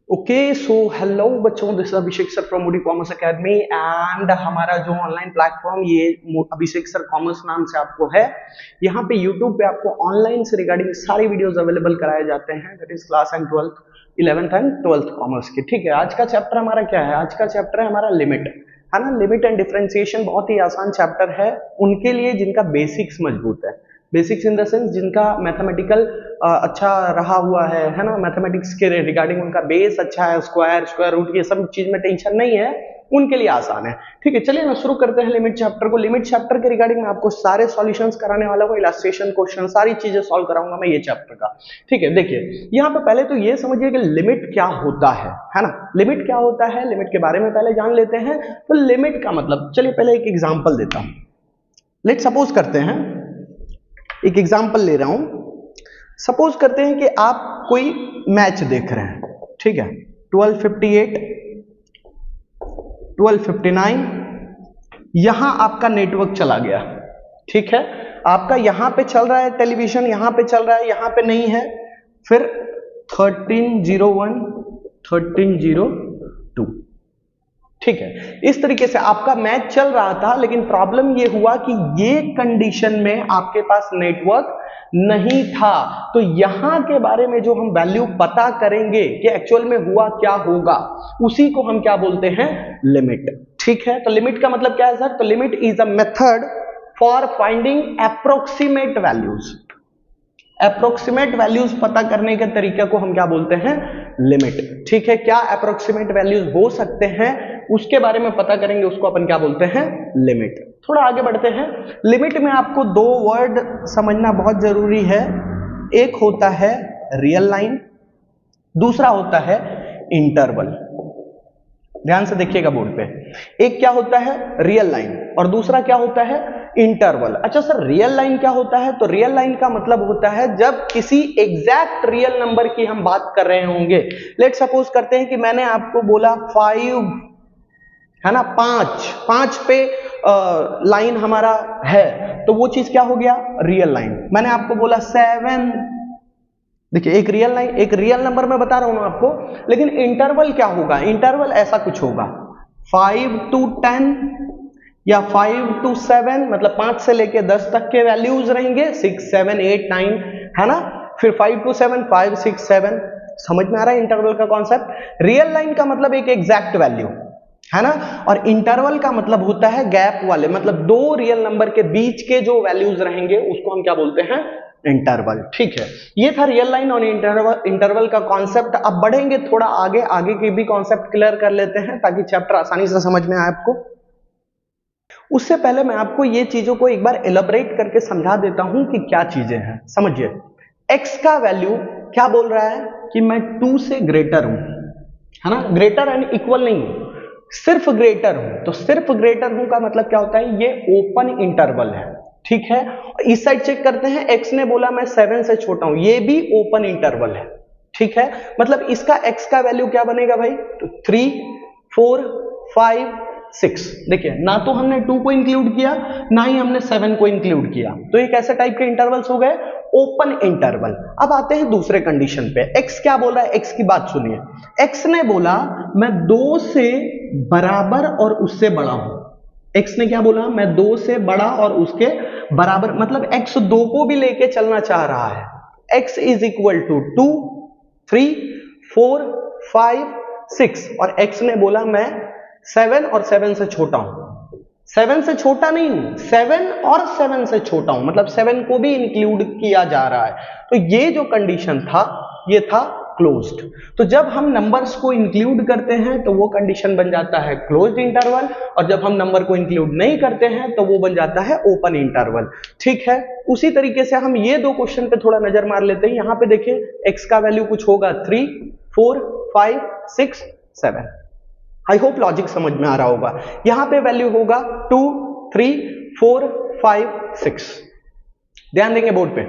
Okay so hello बच्चों, this Abhishek sir from Moody commerce academy and हमारा जो online platform ये अभिषेक sir commerce नाम से आपको है। यहाँ पे यूट्यूब पे आपको ऑनलाइन से रिगार्डिंग सारी वीडियोस अवेलेबल कराए जाते हैं, that is class and 11th and 12th commerce की। ठीक है, आज का चैप्टर हमारा क्या है? आज का चैप्टर है हमारा लिमिट, है ना। लिमिट एंड डिफरेंशिएशन बहुत ही आसान चैप्टर है उनके लिए जिनका बेसिक्स मजबूत है। बेसिक्स इन द सेंस जिनका मैथमेटिकल अच्छा रहा हुआ है ना, मैथमेटिक्स के रिगार्डिंग उनका बेस अच्छा है, स्क्वायर रूट ये सब चीज में टेंशन नहीं है, उनके लिए आसान है। ठीक है, चलिए ना शुरू करते हैं लिमिट चैप्टर को। लिमिट चैप्टर के रिगार्डिंग मैं आपको सारे सॉल्यूशंस कराने वाला हूँ, इलास्ट्रेशन क्वेश्चन सारी चीजें सॉल्व कराऊंगा मैं ये चैप्टर का। ठीक है, देखिए यहाँ पे पहले तो ये समझिए कि लिमिट क्या होता है ना। लिमिट क्या होता है, लिमिट के बारे में पहले जान लेते हैं। तो लिमिट का मतलब, चलिए पहले एक एग्जाम्पल देता हूं। लेट सपोज करते हैं, एक एग्जाम्पल ले रहा हूं। सपोज करते हैं कि आप कोई मैच देख रहे हैं, ठीक है। 12:58, 12:59 यहां आपका नेटवर्क चला गया, ठीक है। आपका यहां पे चल रहा है टेलीविजन, यहां पे चल रहा है, यहां पे नहीं है। फिर 13:01, 13:02, ठीक है। इस तरीके से आपका मैच चल रहा था, लेकिन प्रॉब्लम ये हुआ कि ये कंडीशन में आपके पास नेटवर्क नहीं था। तो यहां के बारे में जो हम वैल्यू पता करेंगे कि एक्चुअल में हुआ क्या होगा, उसी को हम क्या बोलते हैं? लिमिट। ठीक है, तो लिमिट का मतलब क्या है सर? तो limit is a method for finding approximate values. Approximate values पता करने के तरीके को हम क्या बोलते हैं? लिमिट। ठीक है, क्या अप्रोक्सीमेट वैल्यूज हो सकते हैं उसके बारे में पता करेंगे, उसको अपन क्या बोलते हैं? लिमिट। थोड़ा आगे बढ़ते हैं। लिमिट में आपको दो वर्ड समझना बहुत जरूरी है। एक होता है रियल लाइन, दूसरा होता है इंटरवल। ध्यान से देखिएगा बोर्ड पे। एक क्या होता है? रियल लाइन, और दूसरा क्या होता है? इंटरवल। अच्छा सर, रियल लाइन क्या होता है? तो रियल लाइन का मतलब होता है जब किसी एग्जैक्ट रियल नंबर की हम बात कर रहे होंगे। लेट सपोज करते हैं कि मैंने आपको बोला 5, है ना, 5 पे लाइन हमारा है, तो वो चीज क्या हो गया? Real line. मैंने आपको बोला 7, देखिए एक रियल लाइन, एक रियल नंबर मैं बता रहा हूं आपको। लेकिन इंटरवल क्या होगा? इंटरवल ऐसा कुछ होगा 5 to 10 या 5 to 7, मतलब 5 से लेके 10 तक के वैल्यूज रहेंगे, 6, 7, 8, 9, है ना। फिर 5 to 7, 5, 6, 7। समझ में आ रहा है इंटरवल का कॉन्सेप्ट? रियल लाइन का मतलब एक एग्जैक्ट वैल्यू, है ना, और इंटरवल का मतलब होता है गैप वाले, मतलब दो रियल नंबर के बीच के जो वैल्यूज रहेंगे उसको हम क्या बोलते हैं? इंटरवल। ठीक है, ये था रियल लाइन और इंटरवल का कॉन्सेप्ट। अब बढ़ेंगे थोड़ा आगे, आगे के भी कॉन्सेप्ट क्लियर कर लेते हैं ताकि चैप्टर आसानी से समझ में आए आपको। उससे पहले मैं आपको ये चीजों को एक बार एलैबोरेट करके समझा देता हूं कि क्या चीजें हैं। समझिए, x का वैल्यू क्या बोल रहा है कि मैं 2 से ग्रेटर हूं, है ना। ग्रेटर एंड इक्वल नहीं हूं, सिर्फ ग्रेटर हूं। तो सिर्फ ग्रेटर हूं का मतलब क्या होता है? ये ओपन इंटरवल है, ठीक है। इस साइड चेक करते हैं, x ने बोला मैं 7 से छोटा हूं, ये भी ओपन इंटरवल है, ठीक है। मतलब इसका x का वैल्यू क्या बनेगा भाई? तो 3, 4, 5, 6। देखिए, ना तो हमने 2 को इंक्लूड किया, ना ही हमने 7 को इंक्लूड किया, तो एक ऐसे टाइप के इंटरवल्स हो गए ओपन इंटरवल। अब आते हैं दूसरे कंडीशन पे। x क्या बोल रहा है? x की बात सुनिए। x ने बोला मैं 2 से बराबर और उससे बड़ा हूं। x ने क्या बोला? मैं 2 से बड़ा और उसके बराबर, मतलब x 2 को भी लेके चलना चाह रहा है। x इज इक्वल टू 2, 3, 4, 5, 6, और x ने बोला मैं 7 और 7 से छोटा हूं। 7 से छोटा नहीं हूं, 7 और 7 से छोटा हूं, मतलब 7 को भी इंक्लूड किया जा रहा है। तो ये जो कंडीशन था ये था क्लोज्ड। तो जब हम नंबर्स को इंक्लूड करते हैं तो वो कंडीशन बन जाता है क्लोज्ड इंटरवल, और जब हम नंबर को इंक्लूड नहीं करते हैं तो वो बन जाता है ओपन इंटरवल। ठीक है, उसी तरीके से हम ये दो क्वेश्चन पे थोड़ा नजर मार लेते हैं। यहां पे देखिए x का वैल्यू कुछ होगा 3, 4, 5, 6, 7। आई होप लॉजिक समझ में आ रहा होगा। यहां पे वैल्यू होगा 2, 3, 4, 5, 6। ध्यान देंगे बोर्ड पे,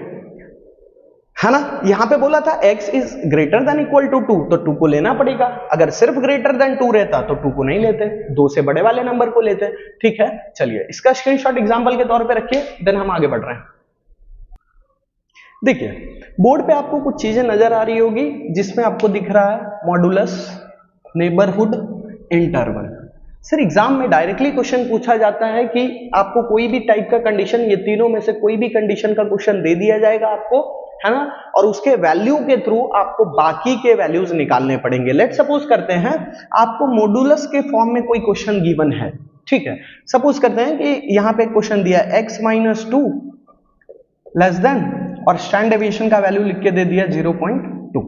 है ना। यहां पे बोला था x is greater than equal to 2, तो 2 को लेना पड़ेगा। अगर सिर्फ ग्रेटर देन 2 रहता तो 2 को नहीं लेते, 2 से बड़े वाले नंबर को लेते। ठीक है, चलिए इसका स्क्रीनशॉट एग्जांपल के तौर पे रखिए, देन हम आगे बढ़ रहे हैं। देखिए बोर्ड पे आपको कुछ चीजें नजर आ रही होगी जिसमें आपको दिख रहा है modulus, neighbourhood, interval. Sir exam में डायरेक्टली क्वेश्चन पूछा जाता है कि आपको कोई भी टाइप का कंडीशन, ये तीनों में से कोई भी कंडीशन का क्वेश्चन दे दिया जाएगा आपको, है ना, और उसके वैल्यू के थ्रू आपको बाकी के वैल्यूज निकालने पड़ेंगे। लेट सपोज करते हैं आपको मॉडुलस के फॉर्म में कोई क्वेश्चन गिवन है, ठीक है, सपोज करते हैं कि यहां पे क्वेश्चन दिया x-2 लेस देन, और स्टैंडर्ड डेविएशन का वैल्यू लिख के दे दिया 0.2,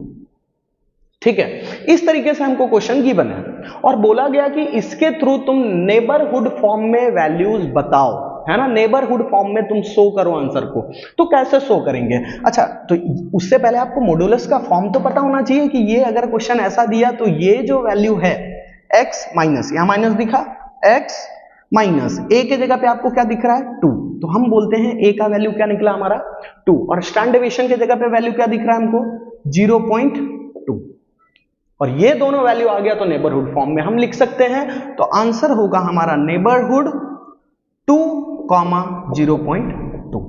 ठीक है। इस तरीके से हमको क्वेश्चन गिवन है और बोला गया कि इसके थ्रू तुम नेबरहुड फॉर्म में वैल्यूज बताओ, है ना, नेबरहुड फॉर्म में तुम शो करो आंसर को। तो कैसे शो करेंगे? अच्छा, तो उससे पहले आपको मॉडुलस का फॉर्म तो पता होना चाहिए कि ये अगर क्वेश्चन ऐसा दिया तो ये जो वैल्यू है x माइनस, यहां माइनस दिखा, x माइनस a के जगह पे आपको क्या दिख रहा है 2, तो हम बोलते हैं a का वैल्यू क्या निकला हमारा 2, और स्टैंडर्ड डेविएशन के जगह पे वैल्यू क्या दिख रहा है हमको 0.2, और ये दोनों वैल्यू आ गया तो नेबरहुड फॉर्म में हम लिख सकते हैं। तो आंसर होगा हमारा नेबरहुड 2, 0.2।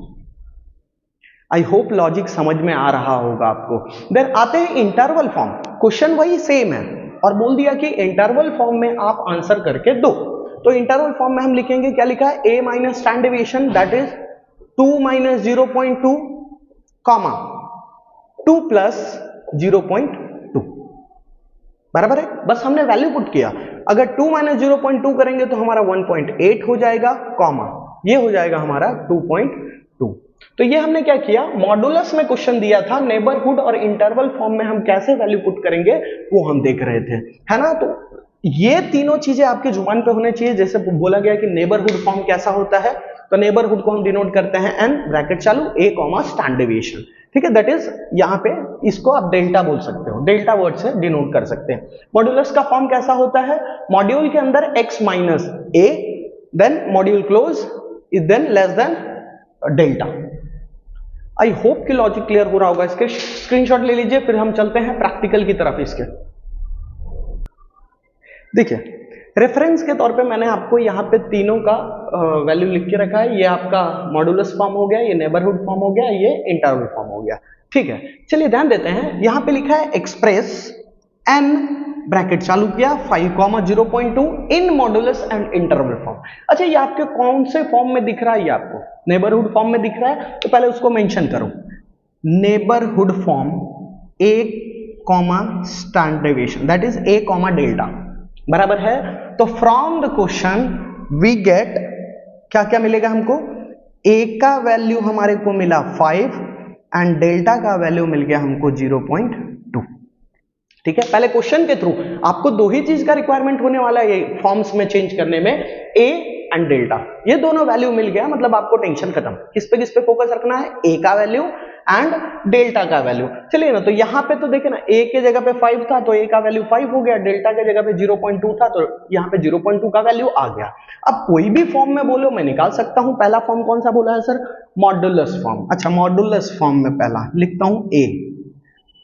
आई होप लॉजिक समझ में आ रहा होगा आपको। देन आते हैं इंटरवल फॉर्म, क्वेश्चन वही सेम है और बोल दिया कि इंटरवल फॉर्म में आप आंसर करके दो। तो इंटरवल फॉर्म में हम लिखेंगे, क्या लिखा है, a minus standard deviation that is 2 minus 0.2 comma 2 plus 0.2, बराबर है। बस हमने वैल्यू पुट किया, अगर 2 माइनस 0.2 करेंगे तो हमारा 1.8 हो जाएगा, कॉमा ये हो जाएगा हमारा 2.2। तो ये हमने क्या किया, मॉडुलस में क्वेश्चन दिया था, नेबरहुड और इंटरवल फॉर्म में हम कैसे वैल्यू पुट करेंगे वो हम देख रहे थे, है ना। तो ये तीनों चीजें आपके जुबान पे होने चाहिए। जैसे बोला गया कि नेबरहुड फॉर्म कैसा होता है, तो नेबरहुड को हम डिनोट करते हैं n ब्रैकेट चालू a कॉमा स्टैंडर्ड डेविएशन, ठीक है, दैट इज यहाँ पे इसको आप डेल्टा बोल सकते हो, डेल्टा वर्ड से डिनोट कर सकते हैं। मॉड्यूलस का फॉर्म कैसा होता है, मॉड्यूल के अंदर x minus a, then module close is then less than delta. I hope कि लॉजिक क्लियर हो रहा होगा। इसके स्क्रीनशॉट ले लीजिए, फिर हम चलते हैं प्रैक्टिकल की तरफ। इसके देखिए रेफरेंस के तौर पे मैंने आपको यहाँ पे तीनों का वैल्यू लिख के रखा है। ये आपका मॉडुलस फॉर्म हो गया, ये नेबरहुड फॉर्म हो गया, ये इंटरवल फॉर्म हो गया, ठीक है। चलिए ध्यान देते हैं, यहाँ पे लिखा है एक्सप्रेस n ब्रैकेट चालू किया 5,0.2 इन मॉडुलस एंड इंटरवल फॉर्म। अच्छा, ये आपके कौन से फॉर्म में दिख रहा है, ये आपको नेबरहुड फॉर्म में दिख रहा है, तो पहले उसको मेंशन करो, neighbourhood form a comma standard deviation that is a comma delta, बराबर है। तो from the question we get क्या क्या मिलेगा हमको, a का वैल्यू हमारे को मिला 5 एंड डेल्टा का वैल्यू मिल गया हमको 0.2, ठीक है। पहले क्वेश्चन के थ्रू आपको दो ही चीज का रिक्वायरमेंट होने वाला है ये फॉर्म्स में चेंज करने में, a एंड डेल्टा, ये दोनों वैल्यू मिल गया, मतलब आपको टेंशन खत्म। किस पे फोकस रखना है, a का वैल्यू एंड डेल्टा का वैल्यू। चलिए ना, तो यहां पे तो देखे ना, a के जगह पे 5 था तो a का वैल्यू 5 हो गया, डेल्टा के जगह पे 0.2 था तो यहां पे 0.2 का वैल्यू आ गया। अब कोई भी फॉर्म में बोलो मैं निकाल सकता हूं। पहला फॉर्म कौन सा बोला है सर, मॉडुलस फॉर्म। अच्छा, मॉडुलस फॉर्म में पहला लिखता हूं a,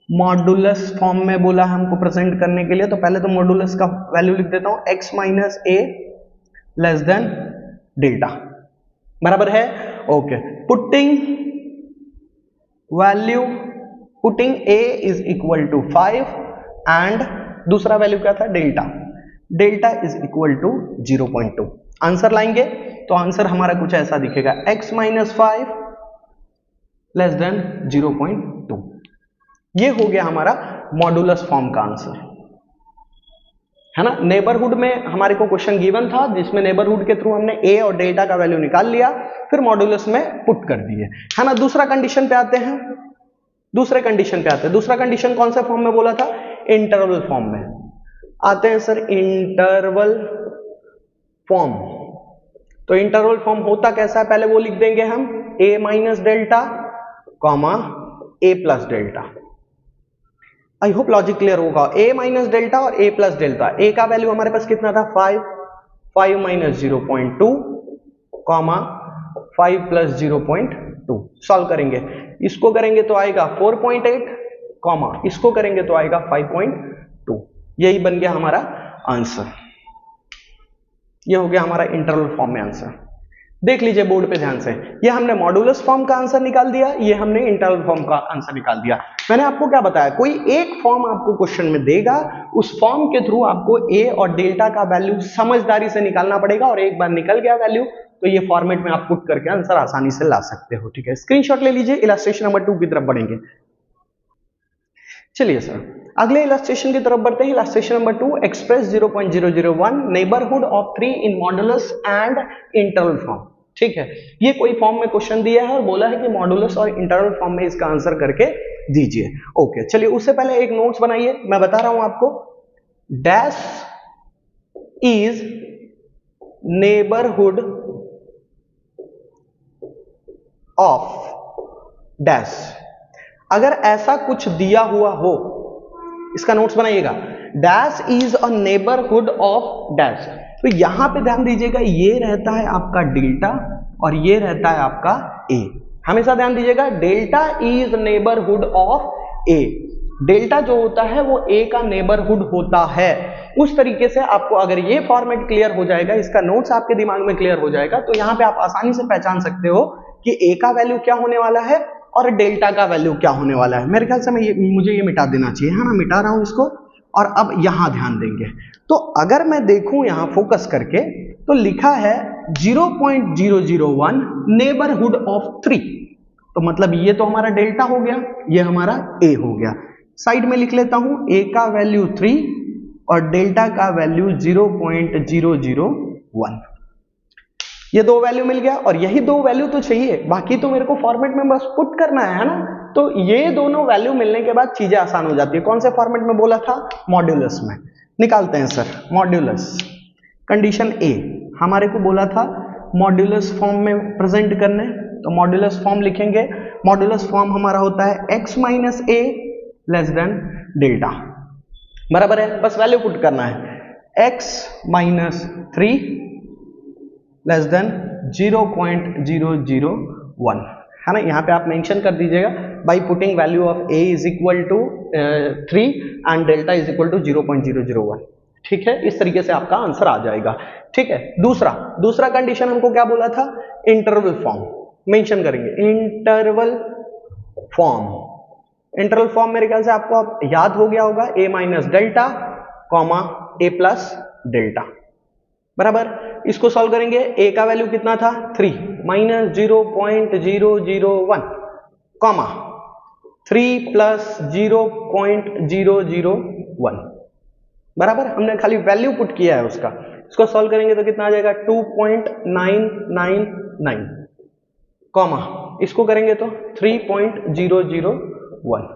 मॉडुलस फॉर्म में बोला हमको प्रेजेंट करने के लिए, तो पहले तो मॉडुलस का वैल्यू लिख देता हूं, x minus a less than delta, बराबर है। Okay, putting value, putting a is equal to 5 and दूसरा वैल्यू क्या था, delta, delta is equal to 0.2। Answer लाएंगे तो आंसर हमारा कुछ ऐसा दिखेगा, x माइनस 5 लेस देन 0.2। ये हो गया हमारा मॉडुलस फॉर्म का आंसर, है ना। नेबरहुड में हमारे को क्वेश्चन गिवन था जिसमें नेबरहुड के थ्रू हमने a और डेल्टा का वैल्यू निकाल लिया, फिर मॉडुलस में पुट कर दिए, है ना। दूसरा कंडीशन पे आते हैं, दूसरे कंडीशन पे आते हैं। दूसरा कंडीशन कौन सा फॉर्म में बोला था, इंटरवल फॉर्म में आते हैं सर। इंटरवल फॉर्म, तो इंटरवल फॉर्म होता कैसा है, पहले वो लिख देंगे हम, a minus delta comma a plus delta. I hope logic clear होगा। a माइनस डेल्टा और a प्लस डेल्टा, a का वैल्यू हमारे पास कितना था 5, 5 माइनस 0.2 कॉमा 5 प्लस 0.2। सॉल्व करेंगे, इसको करेंगे तो आएगा 4.8 कॉमा इसको करेंगे तो आएगा 5.2। यही बन गया हमारा आंसर, ये हो गया हमारा इंटरवल फॉर्म में आंसर। देख लीजिए बोर्ड पे ध्यान से, ये हमने मॉड्यूलस फॉर्म का आंसर निकाल दिया, ये हमने इंटरवल फॉर्म का आंसर निकाल दिया। मैंने आपको क्या बताया, कोई एक फॉर्म आपको क्वेश्चन में देगा, उस फॉर्म के थ्रू आपको ए और डेल्टा का वैल्यू समझदारी से निकालना पड़ेगा, और एक बार निकल गया वैल्यू तो ये फॉर्मेट में आप पुट करके आंसर आसानी से ला सकते हो। ठीक है, स्क्रीनशॉट ले लीजिए, इलस्ट्रेशन नंबर 2 की तरफ बढ़ेंगे। चलिए सर अगले इलस्ट्रेशन की तरफ बढ़ते हैं। Illustration number 2, express 0.001 neighbourhood of 3 in modulus and interval form. ठीक है, ये कोई फॉर्म में क्वेश्चन दिया है और बोला है कि मॉडुलस और इंटरवल फॉर्म में इसका आंसर करके दीजिए। ओके, चलिए उससे पहले एक नोट्स बनाइए, मैं बता रहा हूं आपको। Dash is neighbourhood of dash. अगर ऐसा कुछ दिया हुआ हो, इसका नोट्स बनाइएगा, dash is a neighbourhood of dash. तो यहां पे ध्यान दीजिएगा, ये रहता है आपका डेल्टा और ये रहता है आपका ए। हमेशा ध्यान दीजिएगा, delta is neighbourhood of A. Delta जो होता है वो ए का नेबरहुड होता है। उस तरीके से आपको अगर ये फॉर्मेट क्लियर हो जाएगा, इसका नोट्स आपके दिमाग में क्लियर हो जाएगा, तो यहां पे आप आसानी से पहचान सकते हो कि ए का वैल्यू क्या होने वाला है और डेल्टा का वैल्यू क्या होने वाला है। मेरे ख्याल से मुझे ये मिटा देना चाहिए, है ना, मिटा रहा हूं इसको। और अब यहां ध्यान देंगे, तो अगर मैं देखूं यहां फोकस करके, तो लिखा है 0.001 नेबरहुड ऑफ 3, तो मतलब ये तो हमारा डेल्टा हो गया, ये हमारा ए हो गया। साइड में लिख लेता हूं, ए का वैल्यू 3 और डेल्टा का वैल्यू 0.001। ये दो वैल्यू मिल गया, और यही दो वैल्यू तो चाहिए, बाकी तो मेरे को फॉर्मेट में बस पुट करना है ना। तो ये दोनों वैल्यू मिलने के बाद चीजें आसान हो जाती है। कौन से फॉर्मेट में बोला था, मॉड्यूलस में। निकालते हैं सर मॉड्यूलस। कंडीशन ए, हमारे को बोला था मॉड्यूलस फॉर्म में प्रेजेंट करने, तो मॉड्यूलस फॉर्म लिखेंगे। मॉड्यूलस फॉर्म हमारा होता है x माइनस ए लेस देन डेल्टा, बराबर है। बस वैल्यू पुट करना है, x माइनस 3 लेस देन 0.001, है ना। यहाँ पे आप मेंशन कर दीजिएगा by putting value of a is equal to 3 and delta is equal to 0.001। ठीक है, इस तरीके से आपका आंसर आ जाएगा। ठीक है, दूसरा कंडीशन हमको क्या बोला था, इंटरवल फॉर्म मेंशन करेंगे। इंटरवल फॉर्म मेरे ख्याल से आपको याद हो गया होगा, a minus delta comma a plus delta, बराबर। इसको सॉल्व करेंगे, a का वैल्यू कितना था 3 माइनस 0.001 कॉमा 3 प्लस 0.001, बराबर। हमने खाली वैल्यू पुट किया है उसका। इसको सॉल्व करेंगे तो कितना आ जाएगा 2.999 कॉमा इसको करेंगे तो 3.001।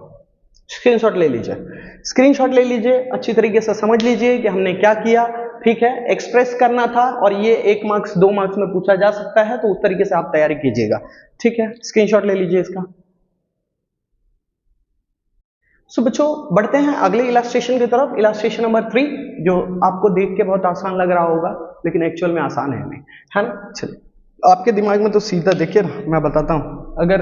स्क्रीनशॉट ले लीजिए, अच्छी तरीके से समझ लीजिए कि हमने क्या किया। ठीक है, एक्सप्रेस करना था और ये 1 मार्क्स 2 मार्क्स में पूछा जा सकता है, तो उस तरीके से आप तैयारी कीजिएगा। ठीक है, स्क्रीनशॉट ले लीजिए इसका। सो बच्चों बढ़ते हैं अगले इलस्ट्रेशन की तरफ। इलस्ट्रेशन नंबर 3, जो आपको देख के बहुत आसान लग रहा होगा, लेकिन एक्चुअल में आसान है नहीं, है ना। चलिए, आपके दिमाग में तो सीधा देखिए ना, मैं बताता हूं। अगर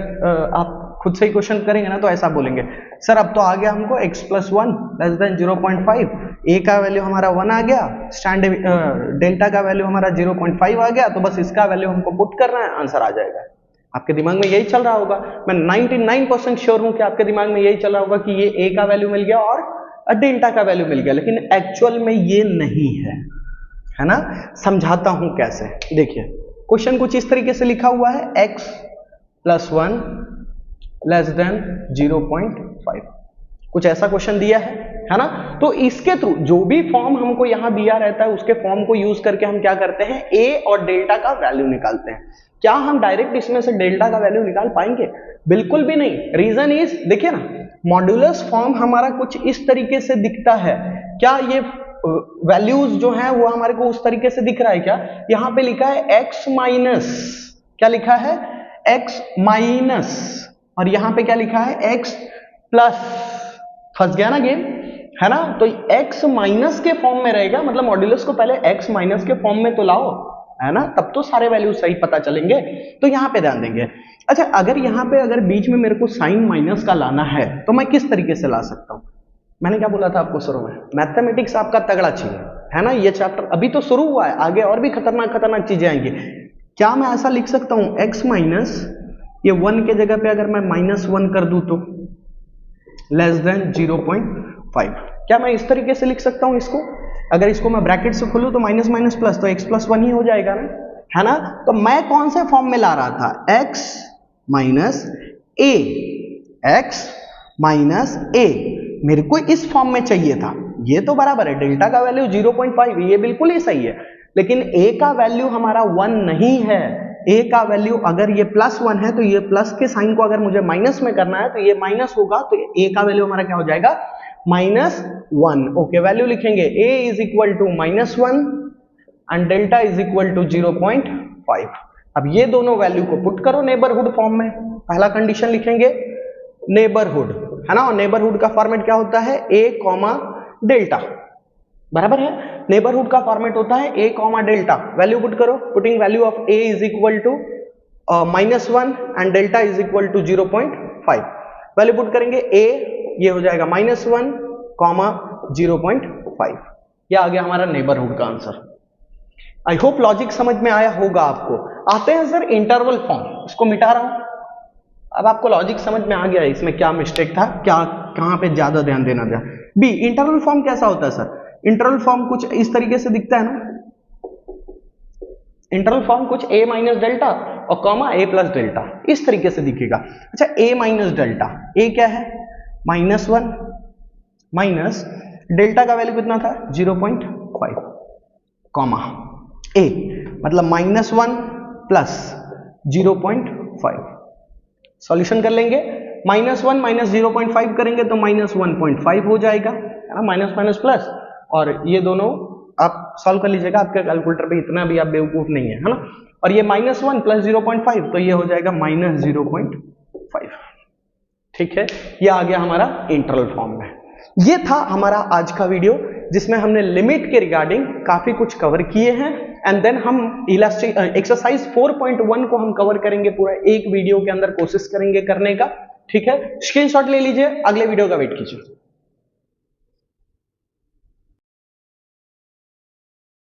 आप खुद से ही क्वेश्चन करेंगे ना, तो ऐसा बोलेंगे, सर अब तो आ गया हमको x plus 1 less than 0.5, a का वैल्यू हमारा 1 आ गया, स्टैंडर्ड डेल्टा का वैल्यू हमारा 0.5 आ गया, तो बस इसका वैल्यू हमको पुट करना है, आंसर आ जाएगा। आपके दिमाग में यही चल रहा होगा, मैं 99% श्योर हूं कि आपके दिमाग में यही चल रहा होगा कि ये a का वैल्यू मिल गया और डेल्टा का वैल्यू मिल गया, लेकिन एक्चुअल में ये नहीं है, है ना। समझाता हूं कैसे। देखिए, क्वेश्चन कुछ इस तरीके से लिखा हुआ है, x प्लस 1 लेस देन 0.5, कुछ ऐसा क्वेश्चन दिया है ना। तो इसके थ्रू जो भी फॉर्म हमको यहां दिया रहता है, उसके फॉर्म को यूज करके हम क्या करते हैं, a और डेल्टा का वैल्यू निकालते हैं। क्या हम डायरेक्ट इसमें से डेल्टा का वैल्यू निकाल पाएंगे? बिल्कुल भी नहीं। रीजन इज, देखिए ना, मॉड्यूलस फॉर्म हमारा कुछ इस तरीके से दिखता है। क्या ये वैल्यूज जो है वो हमारे को उस तरीके से दिख रहा है क्या? यहां पे लिखा है x माइनस, क्या लिखा है, x माइनस, और यहां पे क्या लिखा है, x प्लस। फंस गया ना गेम, है ना। तो x माइनस के फॉर्म में रहेगा, मतलब मॉड्यूलस को पहले x माइनस के फॉर्म में तो लाओ, है ना, तब तो सारे वैल्यू सही पता चलेंगे। तो यहां पे ध्यान देंगे। अच्छा, अगर यहां पे अगर बीच में मेरे को साइन माइनस का लाना है, तो मैं किस तरीके से ला सकता हूं? मैंने क्या बोला था आपको शुरू में, मैथमेटिक्स आपका तगड़ा चाहिए, है ना। ये चैप्टर अभी तो शुरू हुआ है, आगे और भी खतरनाक चीजें आएंगी। क्या मैं ऐसा लिख सकता हूं x माइनस ये 1 के जगह पे अगर मैं -1 कर दूं तो लेस देन 0.5, क्या मैं इस तरीके से लिख सकता हूं इसको? अगर इसको मैं ब्रैकेट से खोलूं तो माइनस माइनस प्लस, तो x प्लस 1 ही हो जाएगा ना, है ना? तो मैं कौन से फॉर्म में ला रहा था? x minus a, x minus a, मेरे को इस फॉर्म में चाहिए था। ये तो बराबर है, डेल्टा का वैल्यू 0.5, ये बिल्कुल ही सही है, लेकिन a का वैल्यू हमारा 1 नहीं है। a का वैल्यू अगर ये +1 है तो ये प्लस के साइन को अगर मुझे माइनस में करना है तो ये माइनस होगा, तो a का वैल्यू हमारा क्या हो जाएगा? -1। ओके, वैल्यू लिखेंगे a is equal to -1 and delta is equal to 0.5। अब ये दोनों वैल्यू को पुट करो नेबरहुड फॉर्म में। पहला कंडीशन लिखेंगे नेबरहुड, है ना? और नेबरहुड का फॉर्मेट क्या होता है? a कॉमा डेल्टा, बराबर है? नेबरहुड का फॉर्मेट होता है a comma delta. Value put करो, putting value of a is equal to -1 and delta is equal to 0.5। Value put करेंगे a, ये हो जाएगा -1 कॉमा 0.5। ये आ गया हमारा नेबरहुड का आंसर। आई होप लॉजिक समझ में आया होगा आपको। आते हैं सर इंटरवल फॉर्म, इसको मिटा रहा हूं। अब आपको लॉजिक समझ में आ गया इसमें क्या मिस्टेक था, क्या कहां पे ज्यादा ध्यान देना था। बी, इंटरवल फॉर्म कैसा होता है सर? इंटरवल फॉर्म कुछ इस तरीके से दिखता है ना, इंटरवल फॉर्म कुछ a माइनस डेल्टा और कॉमा a प्लस डेल्टा, इस तरीके से दिखेगा। अच्छा, a माइनस डेल्टा, a क्या है? -1 माइनस डेल्टा का वैल्यू कितना था? 0.5 कॉमा a, मतलब -1 प्लस 0.5। सॉल्यूशन कर लेंगे, -1 माइनस 0.5 करेंगे तो -1.5 हो जाएगा, है ना? माइनस माइनस प्लस, और ये दोनों आप सॉल्व कर लीजिएगा, आपके कैलकुलेटर पे इतना भी आप बेवकूफ नहीं है, है ना? और ये -1 प्लस 0.5 तो ये हो जाएगा -0.5। ठीक है, ये आ गया हमारा इंटरवल फॉर्म में। ये था हमारा आज का वीडियो, जिसमें हमने लिमिट के रिगार्डिंग काफी कुछ कवर किए हैं, एंड देन हम एक्सरसाइज 4.1 को हम कवर करेंगे पूरा एक वीडियो के अंदर, कोशिश करेंगे करने का। ठीक है, स्क्रीनशॉट ले लीजिए, अगले वीडियो का वेट कीजिए।